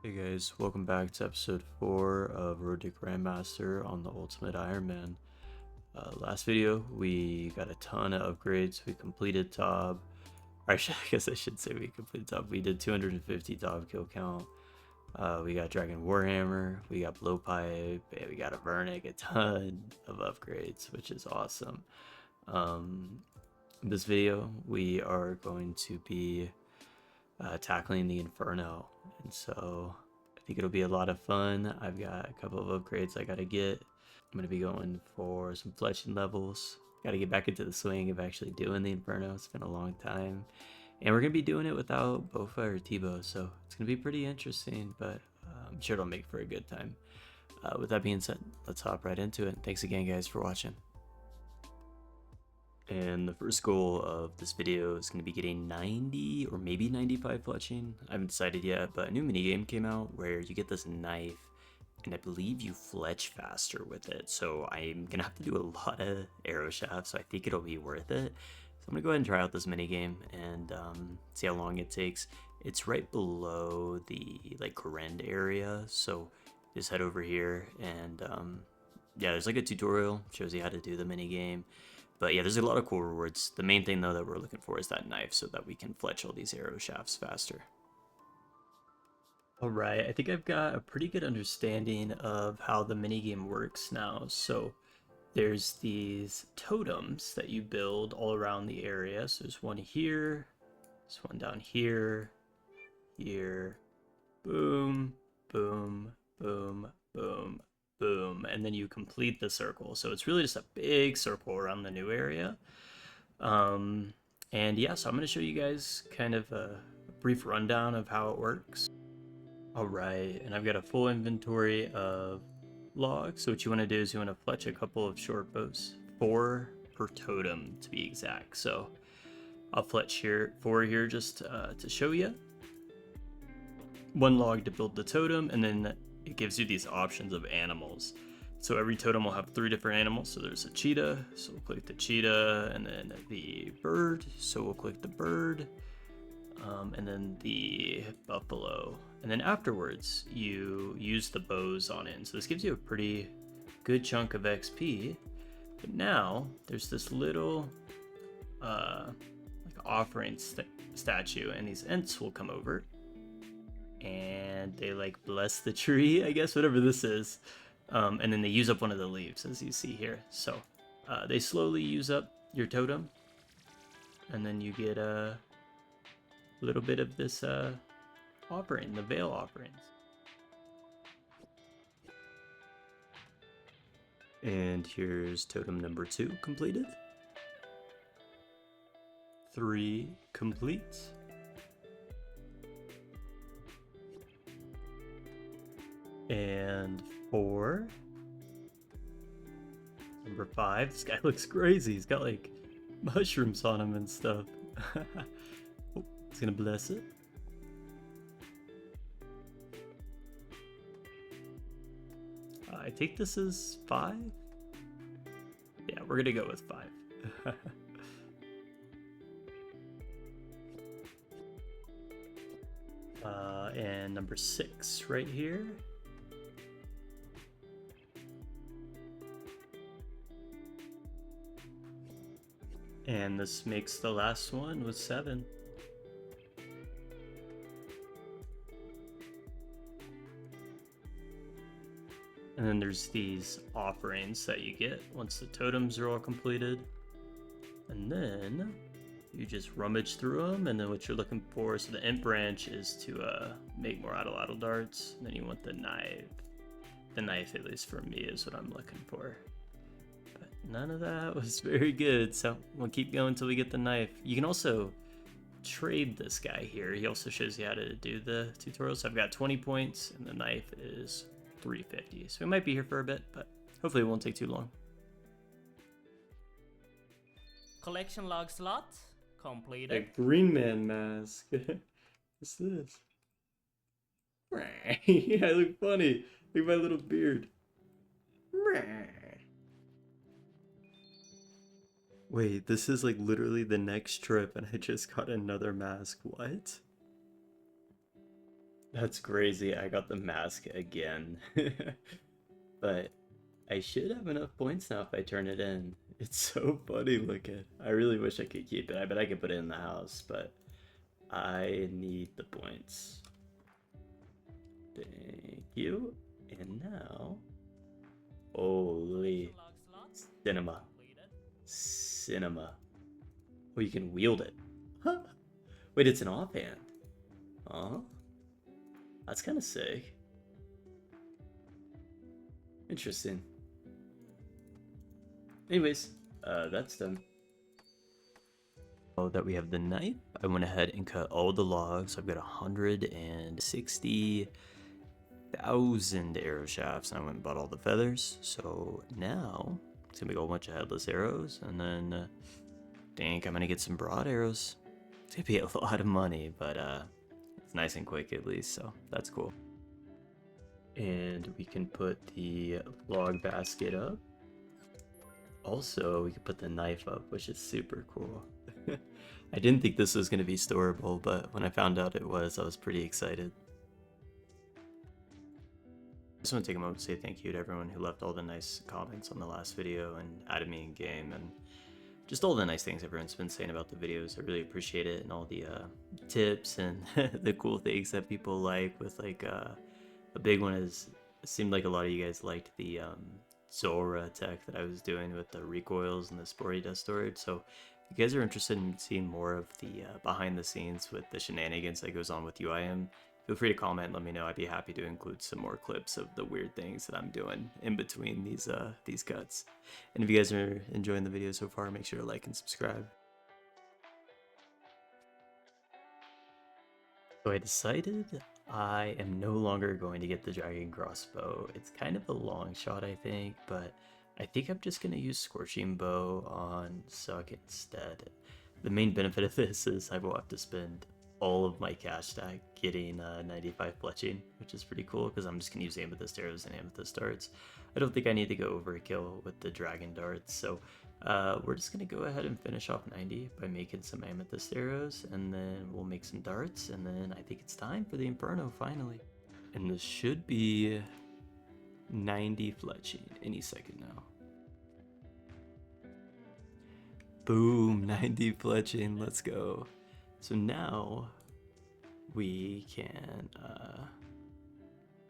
Hey guys, welcome back to episode 4 of Road to Grandmaster on the Ultimate Iron Man. Last video, we got a ton of upgrades. We completed Top. I guess I should say we completed Top. We did 250 Top kill count. We got Dragon Warhammer, we got Blowpipe, and we got a Vernic, a ton of upgrades, which is awesome. In this video, we are going to be tackling the Inferno, and so I think it'll be a lot of fun. I've got a couple of upgrades I gotta get. I'm gonna be going for some fletching levels. Gotta get back into the swing of actually doing the Inferno. It's been a long time, and we're gonna be doing it without Bofa or Tebow, so it's gonna be pretty interesting, but I'm sure it'll make for a good time. With that being said, let's hop right into it. Thanks again, guys, for watching. And the first goal of this video is going to be getting 90 or maybe 95 fletching. I haven't decided yet, but a new minigame came out where you get this knife and I believe you fletch faster with it. So I'm going to have to do a lot of arrow shafts, so I think it'll be worth it. So I'm going to go ahead and try out this minigame and see how long it takes. It's right below the rend area, so just head over here and yeah, there's like a tutorial, shows you how to do the minigame. But yeah, there's a lot of cool rewards. The main thing though that we're looking for is that knife so that we can fletch all these arrow shafts faster. Alright, I think I've got a pretty good understanding of how the minigame works now. So there's these totems that you build all around the area. So there's one here, there's one down here, here, boom, boom, boom, boom, boom, and then you complete the circle. So it's really just a big circle around the new area. And yeah, so I'm going to show you guys kind of a brief rundown of how it works. All right, and I've got a full inventory of logs. So what you want to do is you want to fletch a couple of short bows, 4 per totem to be exact. So I'll fletch here 4 here just to show you. 1 log to build the totem, and then it gives you these options of animals. So every totem will have 3 different animals. So there's a cheetah, so we'll click the cheetah, and then the bird, so we'll click the bird, and then the buffalo. And then afterwards, you use the bows on it. So this gives you a pretty good chunk of XP. But now there's this little offering statue, and these Ents will come over and they bless the tree, I guess, whatever this is, and then they use up one of the leaves, as you see here. So they slowly use up your totem, and then you get a little bit of this offering, the veil offerings. And here's totem number 2 completed. 3 complete. And 4. Number 5. This guy looks crazy. He's got like mushrooms on him and stuff. Oh, he's gonna bless it. I think this is 5. Yeah, we're gonna go with 5. And number 6 right here. And this makes the last one with 7. And then there's these offerings that you get once the totems are all completed. And then you just rummage through them, and then what you're looking for, so the Ent branch is to make more idle darts. And then you want the knife. The knife, at least for me, is what I'm looking for. But none of that was very good, so we'll keep going until we get the knife. You can also trade this guy here. He also shows you how to do the tutorial. So I've got 20 points, and the knife is 350. So we might be here for a bit, but hopefully it won't take too long. Collection log slot completed. A Green Man mask. What's this? Yeah, I look funny. Look at my little beard. Wait, this is like literally the next trip and I just got another mask. What? That's crazy. I got the mask again. But I should have enough points now if I turn it in. It's so funny looking. I really wish I could keep it. I bet I could put it in the house, but I need the points. Thank you. And now, holy Collection log slot cinema. completed. Cinema. Oh, you can wield it. Huh? Wait, it's an offhand. Huh? That's kind of sick. Interesting. Anyways, that's done. Now that we have the knife, I went ahead and cut all the logs. I've got 160,000 arrow shafts, and I went and bought all the feathers. So now it's gonna be a whole bunch of headless arrows, and then I think I'm gonna get some broad arrows. It's gonna be a lot of money, but it's nice and quick at least, so that's cool. And we can put the log basket up. Also, we can put the knife up, which is super cool. I didn't think this was going to be storable, but when I found out it was, I was pretty excited. I just want to take a moment to say thank you to everyone who left all the nice comments on the last video and added me in game, and just all the nice things everyone's been saying about the videos. I really appreciate it, and all the tips and the cool things that people like. With like a big one is, it seemed like a lot of you guys liked the Zora tech that I was doing with the recoils and the sporty dust storage. So if you guys are interested in seeing more of the behind the scenes with the shenanigans that goes on with UIM, feel free to comment and let me know. I'd be happy to include some more clips of the weird things that I'm doing in between these cuts. And if you guys are enjoying the video so far, make sure to like and subscribe. So I decided I am no longer going to get the dragon crossbow. It's kind of a long shot, I think, but I think I'm just going to use scorching bow on Suck instead. The main benefit of this is I won't have to spend all of my cash stack getting 95 fletching, which is pretty cool because I'm just going to use amethyst arrows and amethyst darts. I don't think I need to go overkill with the dragon darts, so we're just going to go ahead and finish off 90 by making some amethyst arrows, and then we'll make some darts, and then I think it's time for the Inferno finally. And this should be 90 fletching any second now. Boom, 90 fletching, let's go. So now we can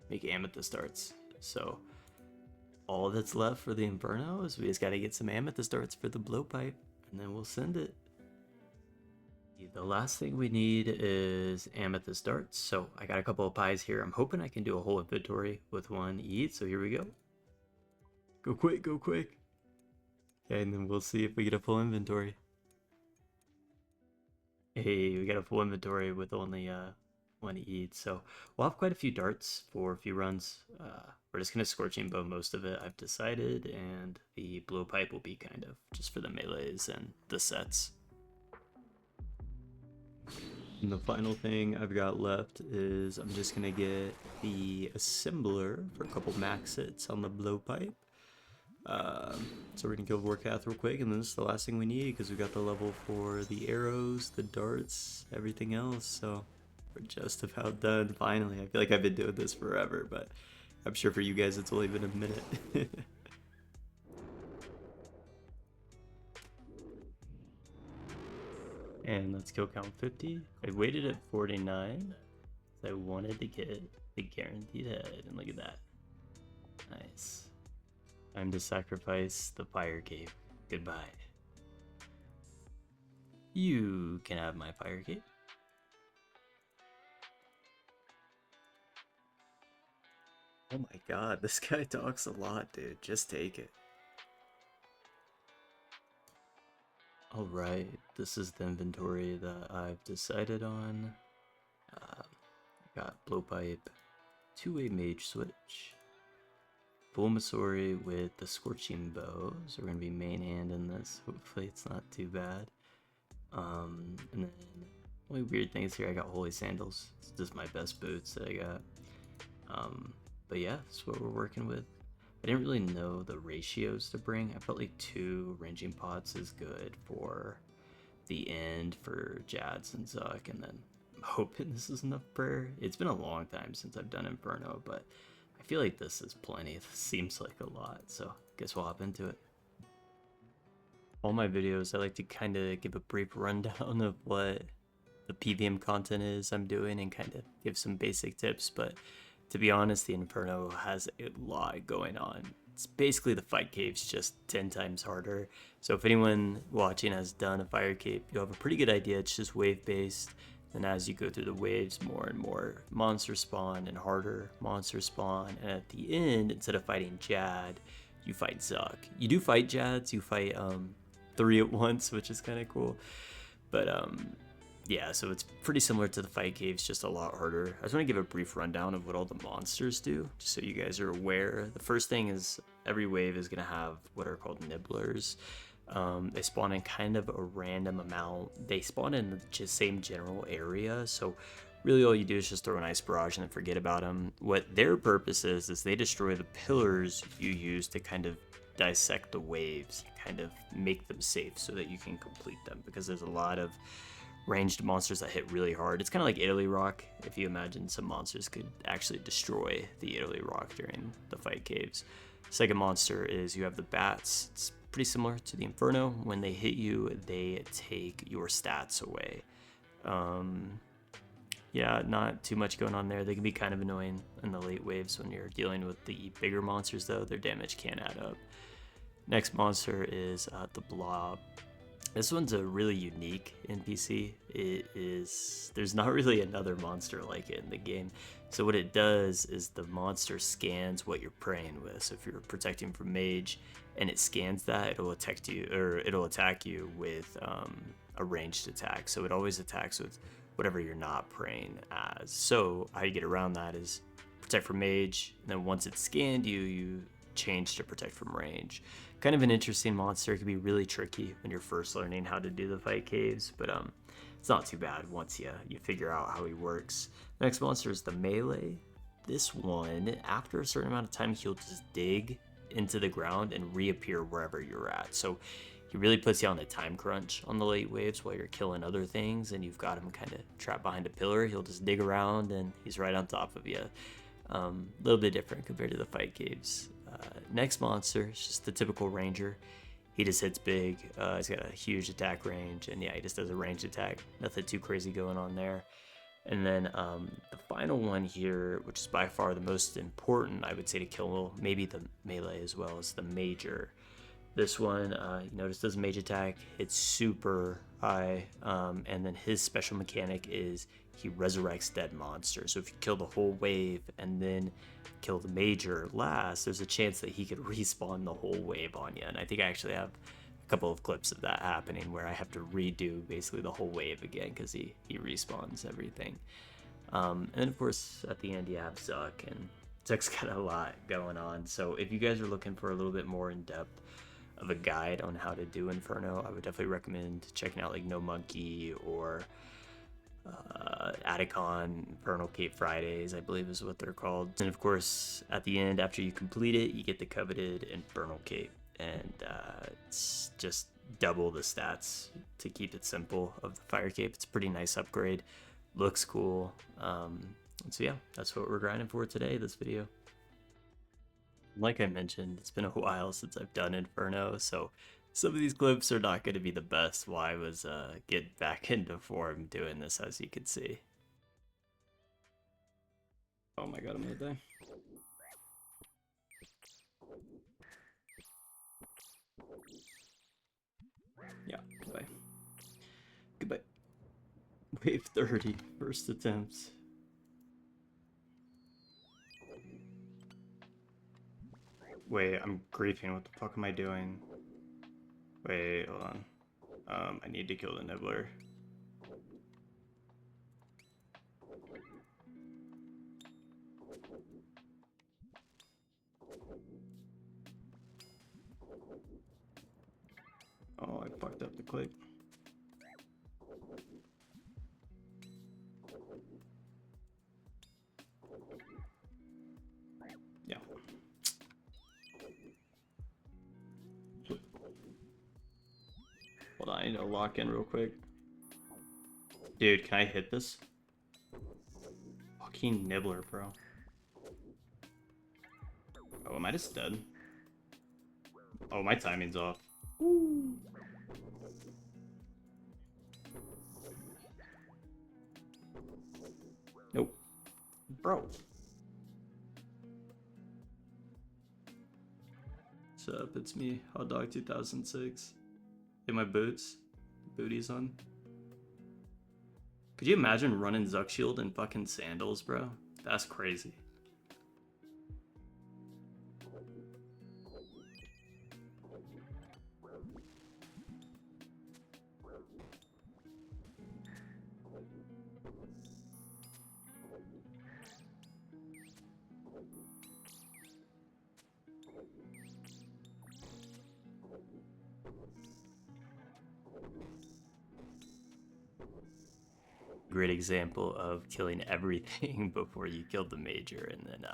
make amethyst darts. So all that's left for the Inferno is we just gotta get some amethyst darts for the blowpipe, and then we'll send it. The last thing we need is amethyst darts. So I got a couple of pies here. I'm hoping I can do a whole inventory with one each. So here we go. Go quick, go quick. Okay, and then we'll see if we get a full inventory. Hey, we got a full inventory with only one each, so we'll have quite a few darts for a few runs. We're just gonna scorching bow most of it, I've decided, and the blowpipe will be kind of just for the melees and the sets. And the final thing I've got left is I'm just gonna get the assembler for a couple max hits on the blowpipe. So we're gonna kill Vorkath real quick, and then this is the last thing we need because we got the level for the arrows, the darts, everything else. So we're just about done finally. I feel like I've been doing this forever, but I'm sure for you guys it's only been a minute. And let's kill count 50. I waited at 49 because I wanted to get the guaranteed head, and look at that. Nice. Time to sacrifice the fire cape. Goodbye. You can have my fire cape. Oh my god, this guy talks a lot, dude. Just take it. Alright, this is the inventory that I've decided on. Got blowpipe, two-way mage switch, full Masori with the scorching bow, so we're gonna be main hand in this. Hopefully it's not too bad. And then only weird things here, I got holy sandals. It's just my best boots that I got. But yeah, that's what we're working with. I didn't really know the ratios to bring. I felt like 2 ranging pots is good for the end for Jads and Zuck, and then hoping this is enough prayer. It's been a long time since I've done Inferno, but I feel like this is plenty. This seems like a lot, so I guess we'll hop into it. All my videos, I like to kind of give a brief rundown of what the PVM content is I'm doing and kind of give some basic tips, but to be honest, the Inferno has a lot going on. It's basically the fight caves just 10 times harder. So if anyone watching has done a fire cave, you'll have a pretty good idea. It's just wave based. And as you go through the waves, more and more monsters spawn and harder monsters spawn. And at the end, instead of fighting Jad, you fight Zuck. You do fight Jads, you fight 3 at once, which is kind of cool. But yeah, so it's pretty similar to the fight caves, just a lot harder. I just want to give a brief rundown of what all the monsters do, just so you guys are aware. The first thing is every wave is going to have what are called nibblers. They spawn in kind of a random amount. They spawn in the same general area, so really all you do is just throw an ice barrage and then forget about them. What their purpose is they destroy the pillars you use to kind of dissect the waves, kind of make them safe so that you can complete them, because there's a lot of ranged monsters that hit really hard. It's kind of like Italy Rock, if you imagine some monsters could actually destroy the Italy Rock during the fight caves. Second monster is you have the bats. It's pretty similar to the Inferno. When they hit you, they take your stats away. Yeah, not too much going on there. They can be kind of annoying in the late waves when you're dealing with the bigger monsters, though. Their damage can add up. Next monster is the Blob. This one's a really unique NPC. There's not really another monster like it in the game. So what it does is the monster scans what you're praying with. So if you're protecting from mage and it scans that, it'll attack you with a ranged attack. So it always attacks with whatever you're not praying as. So how you get around that is protect from mage, and then once it's scanned you change to protect from range. Kind of an interesting monster. It can be really tricky when you're first learning how to do the fight caves, but it's not too bad once you figure out how he works. Next monster is the melee. This one, after a certain amount of time, he'll just dig into the ground and reappear wherever you're at. So he really puts you on a time crunch on the late waves while you're killing other things and you've got him kind of trapped behind a pillar. He'll just dig around and he's right on top of you. A little bit different compared to the fight caves. Next monster is just the typical ranger. He just hits big. He's got a huge attack range, and yeah, he just does a ranged attack. Nothing too crazy going on there. And then the final one here, which is by far the most important, I would say, to kill, maybe the melee as well, is the major. This one, you notice, does a mage attack. It's super high, and then his special mechanic is he resurrects dead monsters. So if you kill the whole wave and then kill the major last, there's a chance that he could respawn the whole wave on you. And I think I actually have a couple of clips of that happening where I have to redo basically the whole wave again because he respawns everything. And then of course at the end you have Zuck, and Zuck's got a lot going on. So if you guys are looking for a little bit more in depth of a guide on how to do Inferno, I would definitely recommend checking out like No Monkey or Atticon Infernal Cape Fridays, I believe is what they're called. And of course at the end, after you complete it, you get the coveted Infernal Cape, and it's just double the stats, to keep it simple, of the Fire Cape. It's a pretty nice upgrade, looks cool. So yeah, that's what we're grinding for today, this video. Like I mentioned, it's been a while since I've done Inferno, so some of these clips are not going to be the best while I was getting back into form doing this, as you can see. Oh my god, I'm gonna die. Yeah, goodbye. Goodbye. Wave 30, first attempts. Wait, I'm griefing. What the fuck am I doing? Wait, hold on. I need to kill the nibbler. Oh, I fucked up the click. Yeah. Hold on, I need to lock in real quick. Dude, can I hit this? fucking nibbler, bro. Oh, am I just dead? Oh, my timing's off. Ooh. Nope. Bro. What's up? It's me, hotdog2006. Get my boots. Booties on. Could you imagine running Zuck Shield in fucking sandals, bro? That's crazy. Great example of killing everything before you killed the major, and then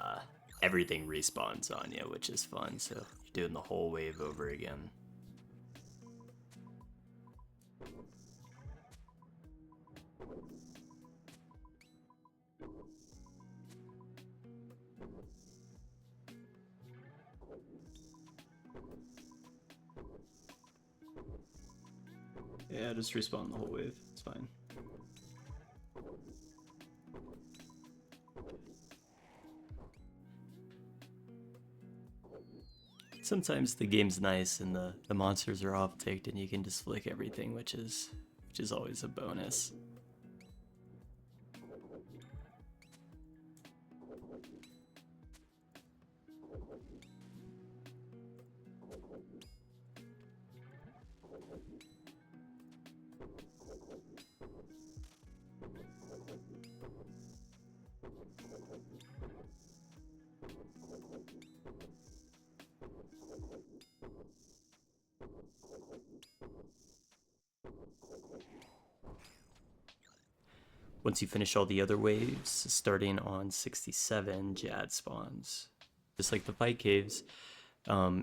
everything respawns on you, which is fun. So you're doing the whole wave over again. Yeah, just respawn the whole wave. It's fine. Sometimes the game's nice and the monsters are off ticked and you can just flick everything, which is always a bonus. Once you finish all the other waves, starting on 67, Jad spawns. Just like the fight caves,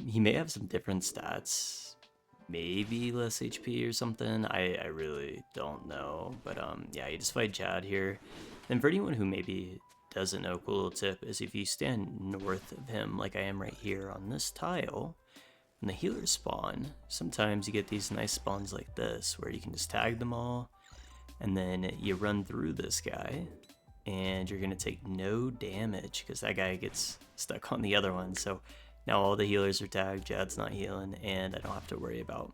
he may have some different stats, maybe less HP or something. I really don't know, but yeah, you just fight Jad here. And for anyone who maybe doesn't know, cool little tip is if you stand north of him, like I am right here on this tile, when the healers spawn, sometimes you get these nice spawns like this, where you can just tag them all, and then you run through this guy, and you're gonna take no damage because that guy gets stuck on the other one. So now all the healers are tagged, Jad's not healing, and I don't have to worry about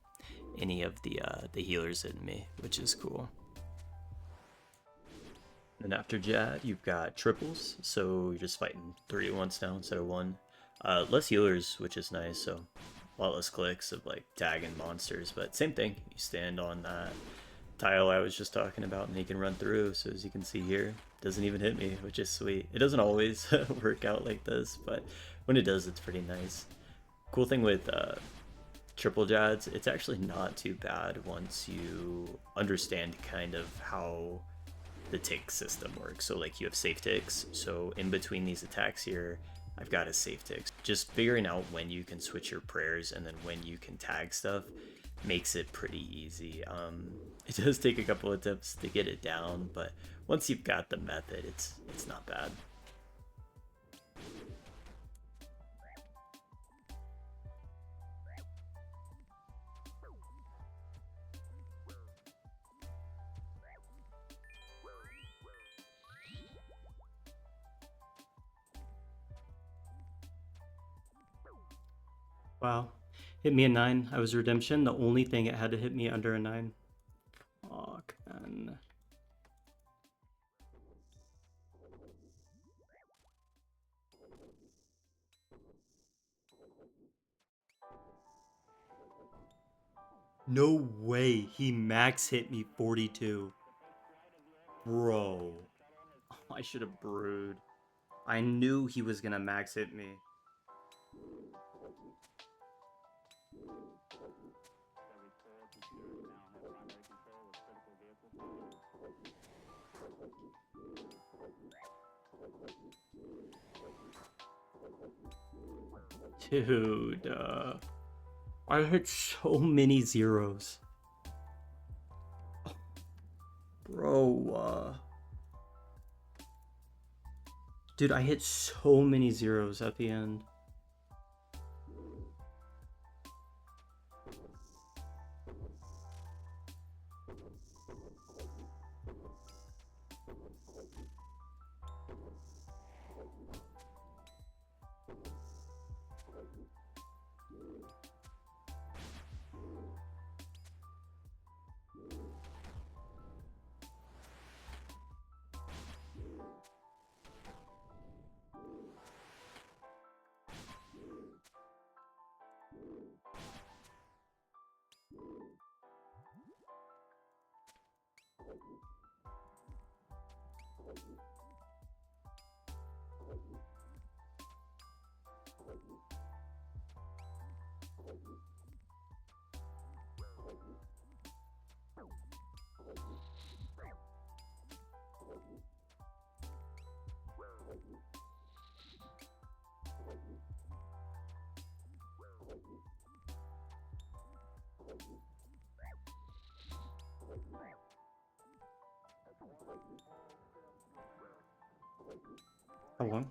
any of the healers hitting me, which is cool. And after Jad, you've got triples, so you're just fighting 3 at once now instead of 1. Less healers, which is nice, so a lot less clicks of like tagging monsters, but same thing. You stand on that tile I was just talking about and he can run through, so as you can see here, it doesn't even hit me, which is sweet. It doesn't always work out like this, but when it does, it's pretty nice. Cool thing with triple Jads, it's actually not too bad once you understand kind of how the tick system works. So like you have safe ticks, so in between these attacks here, I've got a safe ticks. Just figuring out when you can switch your prayers and then when you can tag stuff makes it pretty easy. It does take a couple of tips to get it down, but once you've got the method, it's not bad. Wow. Hit me a 9. I was redemption. The only thing it had to hit me under a 9. Fuck, man. No way. He max hit me 42. Bro. Oh, I should have brewed. I knew he was gonna max hit me. Dude, I hit so many zeros. Bro, Dude, I hit so many zeros at the end. How long?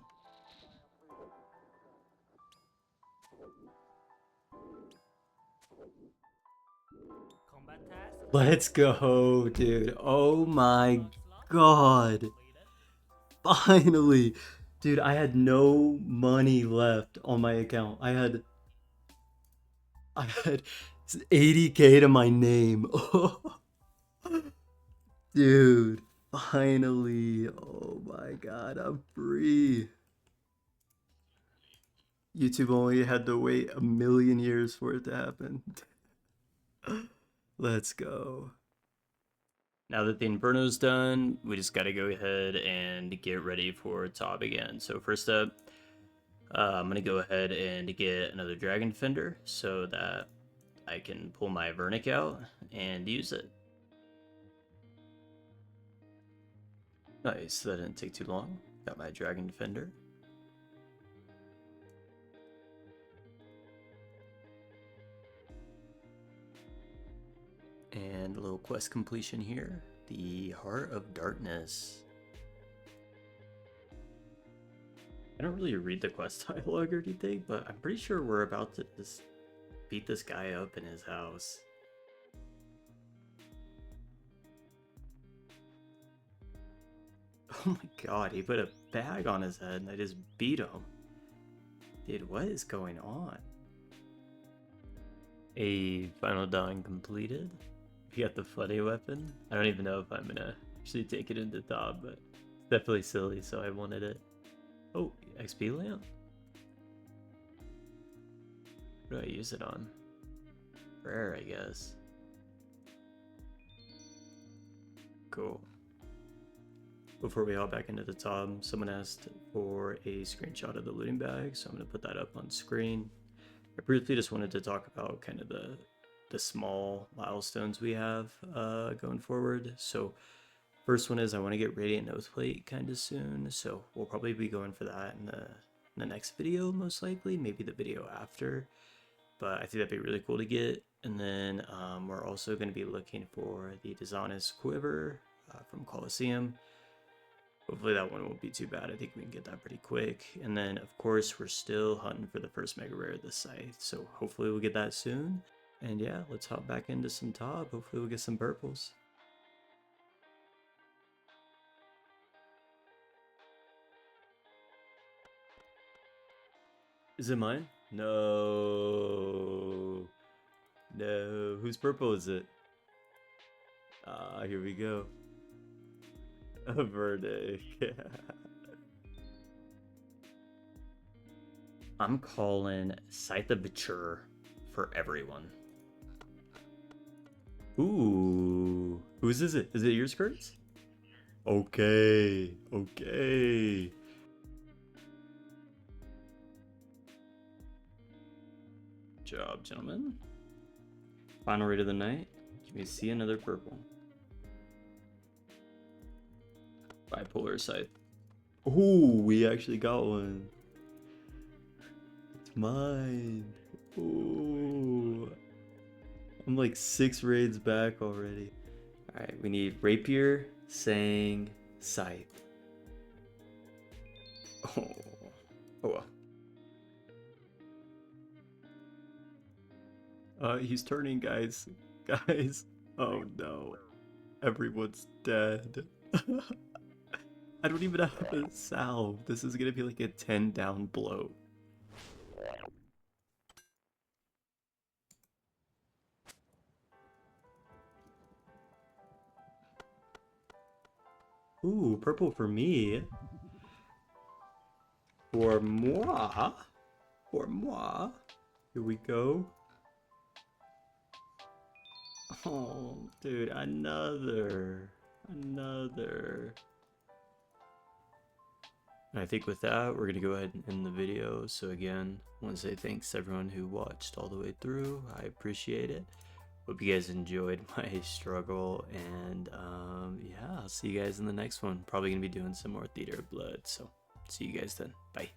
Combat task. Let's go, dude. Oh my god. Finally. Dude, I had no money left on my account. I had 80K to my name. Dude, finally. Oh my god, I'm free. YouTube only had to wait a million years for it to happen. Let's go. Now that the Inferno's done, we just gotta go ahead and get ready for top again. So first up, I'm gonna go ahead and get another Dragon Defender so that I can pull my Vernic out and use it. Nice, that didn't take too long. Got my Dragon Defender. And a little quest completion here. The Heart of Darkness. I don't really read the quest dialogue or anything, but I'm pretty sure we're about to just beat this guy up in his house. Oh my god, he put a bag on his head and I just beat him. Dude, what is going on? A final drawing completed. We got the funny weapon. I don't even know if I'm gonna actually take it into top, but it's definitely silly, so I wanted it. Oh, XP lamp. What do I use it on? Rare, I guess. Cool. Before we hop back into the top, someone asked for a screenshot of the looting bag, so I'm gonna put that up on screen. I briefly just wanted to talk about kind of the small milestones we have going forward. So first one is I want to get Radiant Oathplate kind of soon, so we'll probably be going for that in the next video, most likely, maybe the video after, but I think that'd be really cool to get. And then we're also going to be looking for the Dishonest Quiver from Colosseum. Hopefully that one won't be too bad. I think we can get that pretty quick. And then of course we're still hunting for the first mega rare of the scythe, so hopefully we'll get that soon. And yeah, let's hop back into some top. Hopefully we'll get some purples. Is it mine? No. No. Whose purple is it? Ah, here we go. A verdict. I'm calling Scythe of Mature for everyone. Ooh. Whose is it? Is it yours, Kurtz? Okay. Okay. Good job, gentlemen. Final rate of the night. Can we see another purple? Bipolar Scythe. Ooh, we actually got one. It's mine. Ooh. I'm like 6 raids back already. Alright, we need Rapier, Sang, Scythe. Oh, oh well. He's turning, guys. Guys. Oh no. Everyone's dead. I don't even have a salve. This is gonna be like a 10 down blow. Ooh, purple for me. For moi. For moi. Here we go. Oh, dude, another. Another. And I think with that, we're going to go ahead and end the video. So again, I want to say thanks to everyone who watched all the way through. I appreciate it. Hope you guys enjoyed my struggle. And yeah, I'll see you guys in the next one. Probably going to be doing some more Theater of Blood. So see you guys then. Bye.